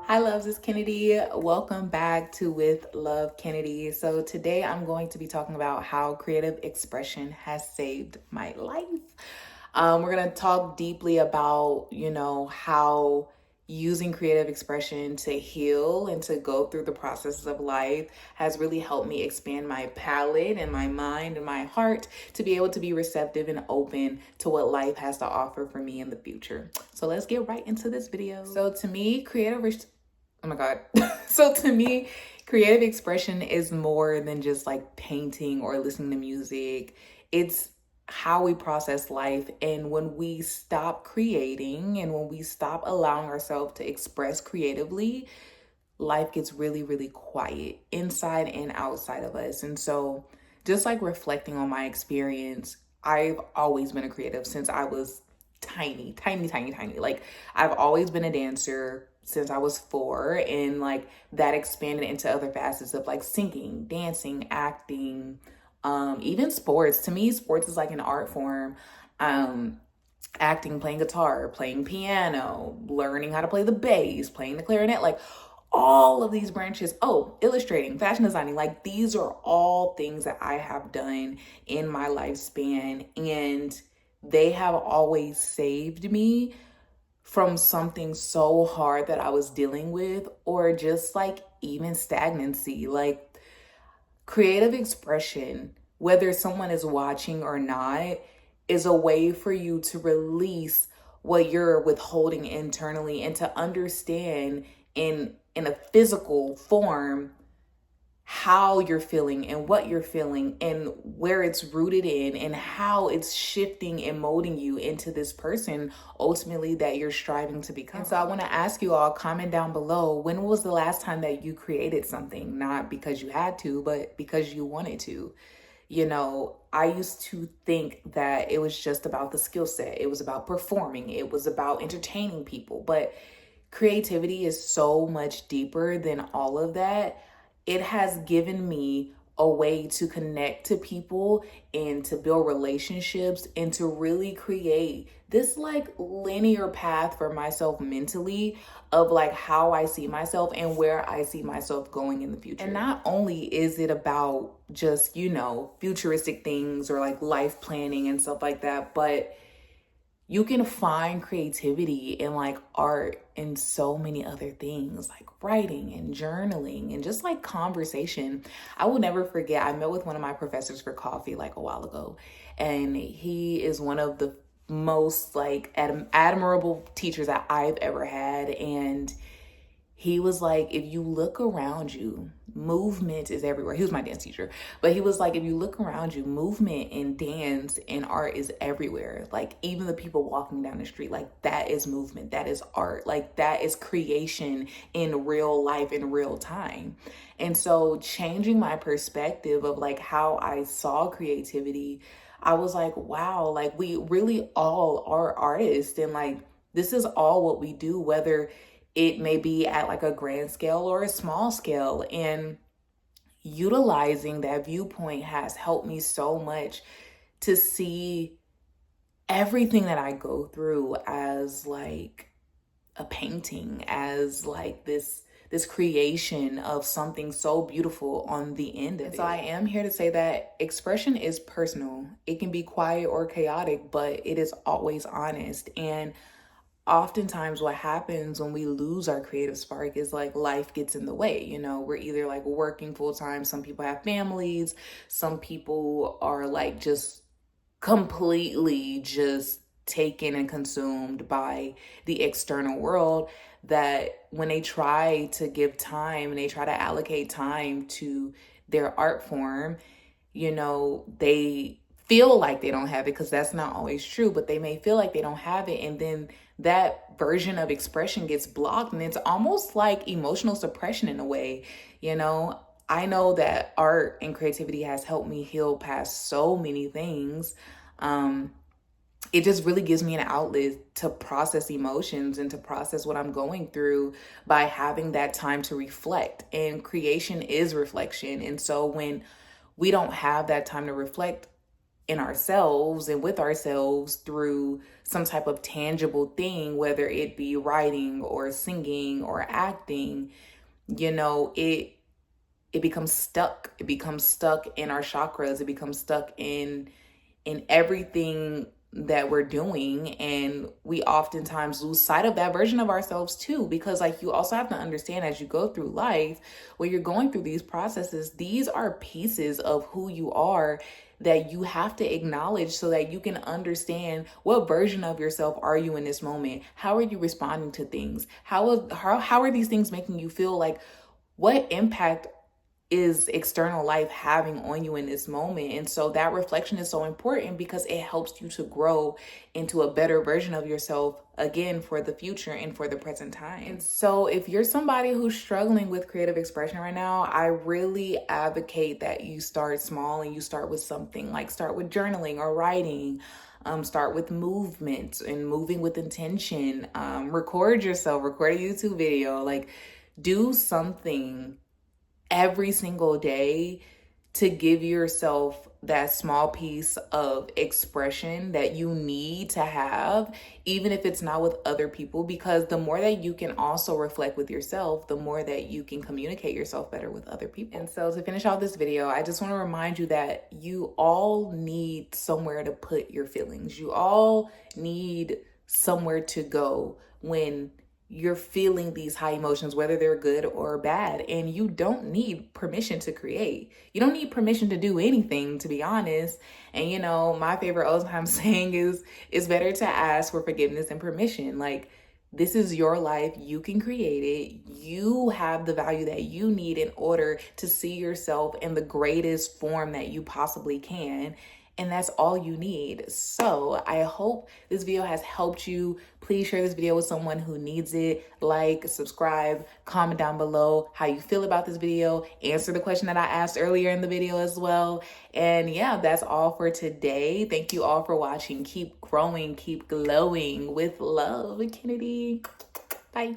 Hi loves, it's Kennedy. Welcome back to With Love Kennedy. So today I'm going to be talking about how creative expression has saved my life. We're going to talk deeply about, how using creative expression to heal and to go through the processes of life has really helped me expand my palette and my mind and my heart to be able to be receptive and open to what life has to offer for me in the future. So let's get right into this video. So to me, oh my God. So to me, creative expression is more than just like painting or listening to music. It's how we process life. And when we stop creating and when we stop allowing ourselves to express creatively, life gets really, really quiet inside and outside of us. And so just like reflecting on my experience, I've always been a creative since I was tiny, tiny, tiny, tiny. Like I've always been a dancer since I was 4, and like that expanded into other facets of like singing, dancing, acting, even sports. To me, sports is like an art form. Acting, playing guitar, playing piano, learning how to play the bass, playing the clarinet, like all of these branches. Oh, illustrating, fashion designing, like these are all things that I have done in my lifespan, and they have always saved me from something so hard that I was dealing with, or just like even stagnancy. Like creative expression, whether someone is watching or not, is a way for you to release what you're withholding internally and to understand in a physical form how you're feeling and what you're feeling and where it's rooted in and how it's shifting and molding you into this person ultimately that you're striving to become. And so I want to ask you all, comment down below, when was the last time that you created something, not because you had to, but because you wanted to? I used to think that it was just about the skill set. It was about performing. It was about entertaining people. But creativity is so much deeper than all of that. It has given me a way to connect to people and to build relationships and to really create this like linear path for myself mentally of like how I see myself and where I see myself going in the future. And not only is it about just, futuristic things or like life planning and stuff like that, but you can find creativity in like art and so many other things like writing and journaling and just like conversation. I will never forget, I met with one of my professors for coffee like a while ago, and he is one of the most like admirable teachers that I've ever had. And he was like, if you look around you, movement is everywhere. He was my dance teacher, but he was like, if you look around you, movement and dance and art is everywhere. Like even the people walking down the street, like that is movement, that is art, like that is creation in real life, in real time. And so changing my perspective of like how I saw creativity, I was like, wow, like we really all are artists, and like this is all what we do, whether it may be at like a grand scale or a small scale. And utilizing that viewpoint has helped me so much to see everything that I go through as like a painting, as like this creation of something so beautiful on the end of it. So I am here to say that expression is personal. It can be quiet or chaotic, but it is always honest. And oftentimes what happens when we lose our creative spark is like life gets in the way. We're either like working full time, some people have families, some people are like just completely just taken and consumed by the external world, that when they try to give time and they try to allocate time to their art form, they feel like they don't have it, because that's not always true, but they may feel like they don't have it, and then that version of expression gets blocked, and it's almost like emotional suppression in a way. I know that art and creativity has helped me heal past so many things. It just really gives me an outlet to process emotions and to process what I'm going through by having that time to reflect. And creation is reflection. And so when we don't have that time to reflect, in ourselves and with ourselves through some type of tangible thing, whether it be writing or singing or acting, you know, it becomes stuck. It becomes stuck in our chakras. It becomes stuck in everything that we're doing, and we oftentimes lose sight of that version of ourselves too, because like you also have to understand, as you go through life, when you're going through these processes, these are pieces of who you are that you have to acknowledge so that you can understand what version of yourself are you in this moment. How are you responding to things? How are these things making you feel? Like, what impact is external life having on you in this moment? And so that reflection is so important because it helps you to grow into a better version of yourself, again, for the future and for the present time. And so if you're somebody who's struggling with creative expression right now, I really advocate that you start small and you start with something. Like, start with journaling or writing. Start with movement and moving with intention. Record yourself, record a YouTube video. Like, do something every single day to give yourself that small piece of expression that you need to have, even if it's not with other people, because the more that you can also reflect with yourself, the more that you can communicate yourself better with other people. And so to finish off this video, I just want to remind you that you all need somewhere to put your feelings. You all need somewhere to go when you're feeling these high emotions, whether they're good or bad. And you don't need permission to create. You don't need permission to do anything, to be honest. And you know, my favorite all-time saying is, it's better to ask for forgiveness and permission. Like, this is your life. You can create it. You have the value that you need in order to see yourself in the greatest form that you possibly can. And that's all you need. So I hope this video has helped you. Please share this video with someone who needs it. Like, subscribe, comment down below how you feel about this video. Answer the question that I asked earlier in the video as well. And yeah, that's all for today. Thank you all for watching. Keep growing, keep glowing with love, Kennedy. Bye.